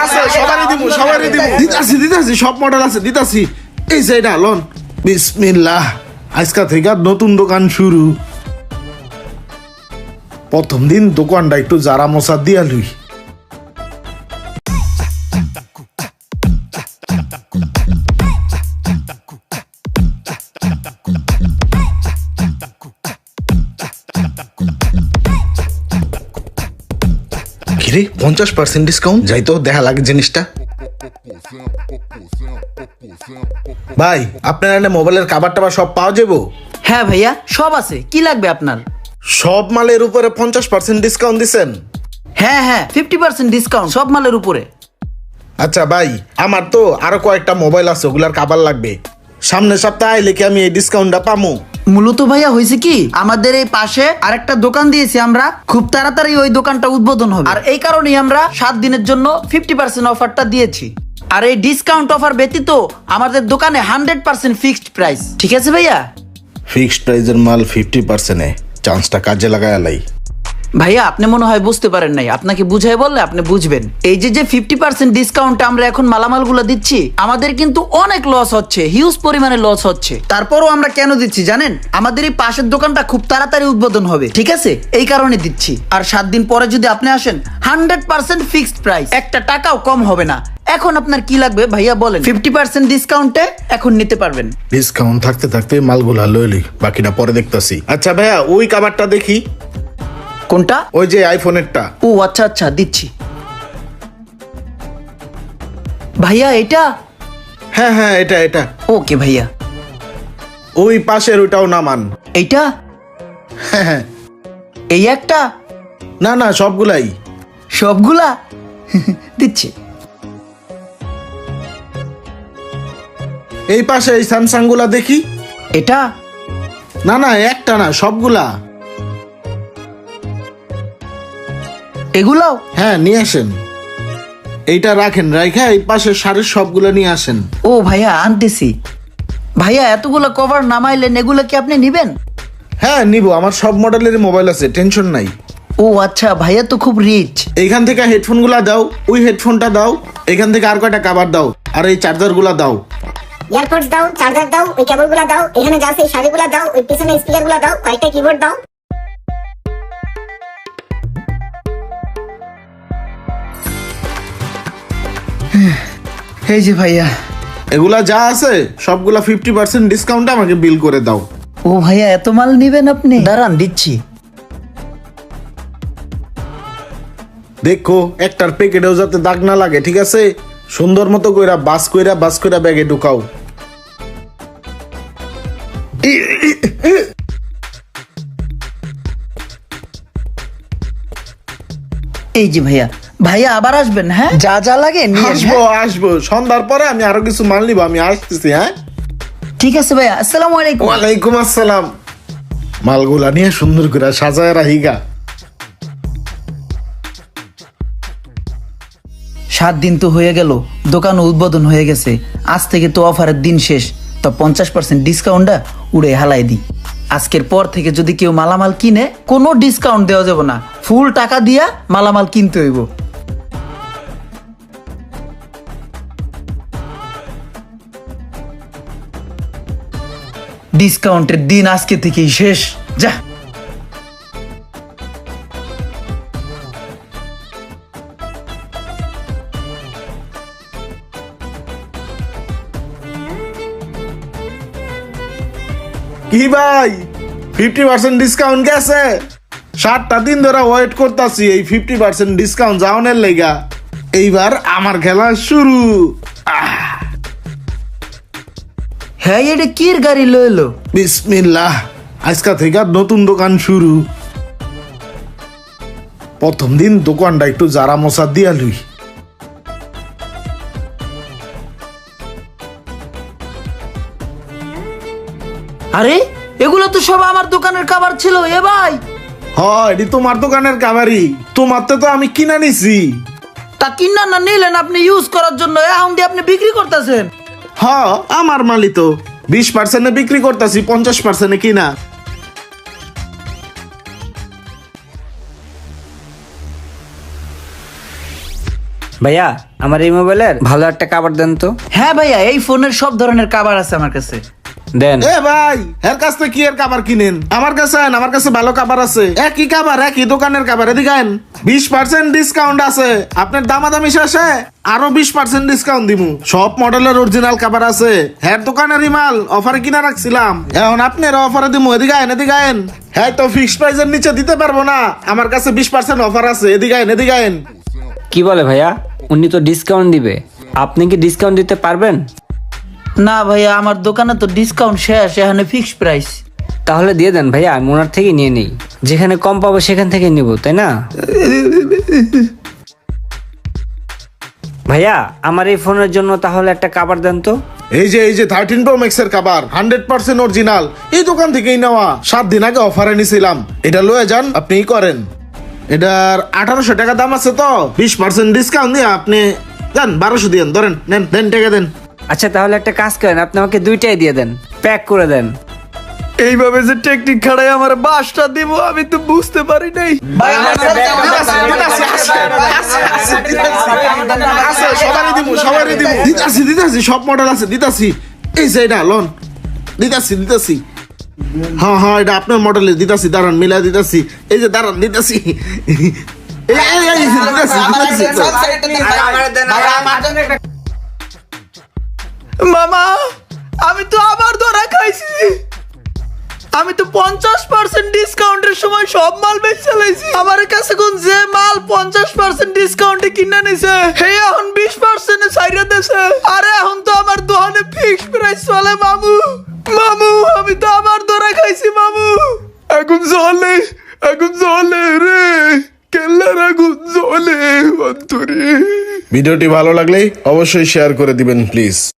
আছে সবারই দিব দিতাছি সব মডেল আছে দিতাছি। এই যে এটা লন। বিসমিল্লাহ, আজকা থেকে নতুন দোকান শুরু। প্রথম দিন দোকানটা একটু জারা মশা দিয়া লুই। কিরে 50% ডিসকাউন্ট, যাই তো দেখা লাগে জিনিসটা। ভাই আপনার এখানে মোবাইলের কাভার টাভার সব পাওয়া যাবো? হ্যাঁ ভাইয়া, সব আছে। কি লাগবে আপনার? সব মালের উপরে 50% ডিসকাউন্ট দিছেন? হ্যাঁ 50% ডিসকাউন্ট সব মালের উপরে। আচ্ছা ভাই, আমার তো আরো কয়েকটা মোবাইল আছে, ওগুলার কাভার লাগবে। সামনের সপ্তাহে আইলে কি আমি এই ডিসকাউন্টটা পামু? মূলত ভাইয়া হয়েছে কি, আমাদের এই পাশে আরেকটা দোকান দিয়েছি আমরা, খুব তাড়াতাড়ি ওই দোকানটা উদ্বোধন হবে। আর এই কারণেই আমরা 7 দিনের জন্য 50% অফারটা দিয়েছি। আর এই ডিসকাউন্ট অফার ব্যতীত আমাদের দোকানে 100% ফিক্সড প্রাইস। ঠিক আছে ভাইয়া? ফিক্সড প্রাইজের মাল 50%-এ চান্সটা কাজে লাগায়ালাই। ভাইয়া আপনি মনে হয় বুঝতে পারেন নাই, আপনাকে বুঝাই বললে আপনি বুঝবেন। এই যে 50% ডিসকাউন্টে আমরা এখন মালামালগুলো দিচ্ছি, আমাদের কিন্তু অনেক লস হচ্ছে, হিউজ পরিমাণে লস হচ্ছে। তারপরও আমরা কেন দিচ্ছি জানেন? আমাদের এই পাশের দোকানটা খুব তাড়াতাড়ি উদ্বোধন হবে, ঠিক আছে? এই কারণে দিচ্ছি। আর 7 দিন পরে যদি আপনি আসেন, 100% ফিক্সড প্রাইস, একটা টাকাও কম হবে না। এখন আপনার কি লাগবে ভাইয়া বলেন? 50% ডিসকাউন্টে এখন নিতে পারবেন। ডিসকাউন্ট থাকতে থাকতে মালগুলা লইলি, বাকিটা পরে দেখতাছি। আচ্ছা ভাইয়া, ওই কাভারটা দেখি। কোনটা? ওই যে আইফোনেরটা। ও আচ্ছা দিচ্ছি। ভাইয়া এটা? হ্যাঁ এটা। ওকে ভাইয়া। ওই পাশের ওইটাও নামান। এইটা? হ্যাঁ। এই একটা? না সবগুলাই। সবগুলা দিচ্ছি। এই পাশে এই স্যামসাং গুলা দেখি। এটা? না একটা না, সবগুলা। এগুলাও? হ্যাঁ নিয়ে আসেন। এইটা রাখেন, রাইখা এই পাশের শাড়ির সবগুলা নিয়ে আসেন। ও ভাইয়া আনতেছি। ভাইয়া এতগুলো কভার নামাইলেন, এগুলো কি আপনি নিবেন? হ্যাঁ নিব, আমার সব মডেলের মোবাইল আছে, টেনশন নাই। ও আচ্ছা, ভাইয়া তো খুব রিচ। এইখান থেকে হেডফোন গুলা দাও, ওই হেডফোনটা দাও, এখান থেকে আর কয়টা কাভার দাও, আর এই চার্জার গুলা দাও। ইয়ারপডস দাও, চার্জার দাও, ওই কেবলগুলো দাও, এখানে যা আছে শাড়িগুলো দাও, ওই পিছনে স্পিকারগুলো দাও, কয়েকটা কিবোর্ড দাও। এই যে ভাইয়া। এগুলা যা আছে সবগুলা 50% ডিসকাউন্টে আমাকে বিল করে দাও। ও ভাইয়া এত মাল নিবেন আপনি? দাঁড়ান দিচ্ছি। দেখো একটার প্যাকেটেও যাতে দাগ না লাগে, ঠিক আছে? সুন্দর মতো কইরা বাস কইরা ব্যাগে ঢুকাও। এই যে ভাইয়া। ভাইয়া আবার আসবেন? হ্যাঁ, যা যা লাগে নিয়ে আসবো সন্ধ্যার পরে আমি আরো কিছু মাল নিবো, আমি আসতেছি। হ্যাঁ ঠিক আছে ভাইয়া, আসসালামু আলাইকুম। ওয়ালাইকুম আসসালাম। মালগুলা নিয়ে সুন্দর করে সাজায় রাখিগা। 7 দিন তো হয়ে গেল, দোকান উদ্বোধন হয়ে গেছে। আজ থেকে তো অফারের দিন শেষ, তো 50% ডিসকাউন্টটা উড়ে হালাই দিই। আজকের পর থেকে যদি কেউ মালামাল কিনে, কোনো ডিসকাউন্ট দেওয়া যাবে না, ফুল টাকা দিয়া মালামাল কিনতে হইব। ডিসকাউন্টের দিন আজকে থেকেই শেষ। যা কি ভাই, 50% ডিসকাউন্ট গেছে? 7টা দিন ধরে ওয়েট করতেছি এই 50% ডিসকাউন্ট যাওনের লেগা। এইবার আমার খেলা শুরু। হ্যাঁ, এটা কির গাড়ি লইলো? বিসমিল্লাহ, আজকা থেকে নতুন দোকান শুরু। প্রথম দিন দোকানটা একটু জারা মশা দিয়া লুই। আরে এগুলো তো সব আমার দোকানের খাবার ছিল। এ ভাই, হয় এটি তোমার দোকানের কাবারি, তোমার তো আমি কিনা নিছি। তা কিনা না নিলেন আপনি ইউজ করার জন্য, এখন দিয়ে আপনি বিক্রি করতেছেন। হ্যাঁ আমার মালি তো 20%-এ বিক্রি করতেছি, 50%-এ কিনা। ভাইয়া আমার এই মোবাইলের ভালো একটা কাভার দেন তো। হ্যাঁ ভাইয়া, এই ফোনের সব ধরনের কাভার আছে আমার কাছে। দেন। এ ভাই এর কাছ থেকে কি এর কাবার কিনেন? আমার কাছে আন, আমার কাছে ভালো কাবার আছে। একই কাবার, একই দোকানের কাবার। এদিকে আন, 20% ডিসকাউন্ট আছে। আপনার দামাদামি শেষে আরো 20% ডিসকাউন্ট দিমু। সব মডেলের অরিজিনাল কাবার আছে। হ্যাঁ দোকানেরই মাল অফারে কিনা রাখছিলাম, এখন আপনার অফারে দিমু। এদিকে আন, এদিকে আন। হ্যাঁ তো ফিক্সড প্রাইসের নিচে দিতে পারবো না, আমার কাছে 20% অফার আছে। এদিকে আন, এদিকে আন। কি বলে ভাইয়া, উনি তো ডিসকাউন্ট দিবে, আপনি কি ডিসকাউন্ট দিতে পারবেন? না ভাইয়া, আমার দোকানে তো ডিসকাউন্ট শেষ, এখানে ফিক্সড প্রাইস। তাহলে দিয়ে দেন ভাইয়া, আমি ওনার থেকে নিয়ে নিই। যেখানে কম পাবো সেখান থেকে নিব, তাই না? ভাইয়া আমার এই ফোনের জন্য তাহলে একটা কাভার দেন তো। এই যে 13 Pro Max এর কাবার 100% অরিজিনাল, এই দোকান থেকেই নেওয়া। 7 দিন আগে অফারে নিছিলাম। এটা লয়ে যান, আপনি করেন। এটার 1800 টাকা দাম আছে, তো 20% ডিসকাউন্ট দিয়ে আপনি দেন 1200 দিয়েন। ধরেন, নেন দেন, টাকা দেন। আচ্ছা তাহলে একটা কাজ করেন, আপনি আমাকে দুইটাই দিয়ে দেন, প্যাক করে দেন। এইভাবে যে টেকনিক খাড়াই আমার বাসটা দিব আমি তো বুঝতে পারি নাই। দিতাছি, সব মডেল আছে, দিতাছি। এই যে এটা লোন দিতাছি। হ্যাঁ এটা আপনার মডেলের দিতাছি। দাঁড়ান, মিলা দিতাছি। এই যে দাঁড়ান, দিতাছি। মামা, আমি তো আবার ধরা খাইছি। আমি তো 50% ডিসকাউন্টের সময় সব মাল বেচে চালাইছি। আমার কাছে কোন যে মাল 50% ডিসকাউন্টে কিনে নিছে, হে এখন 20% এ ছাইরা দেছে। আরে এখন তো আমার দোকানে ফিক্সড প্রাইস চলে মামু। আমি তো আবার ধরা খাইছি মামু। এখন জ্বলে রে, কেল্লার আগুন জ্বলে অন্তরে। ভিডিওটি ভালো লাগলে অবশ্যই শেয়ার করে দিবেন প্লিজ।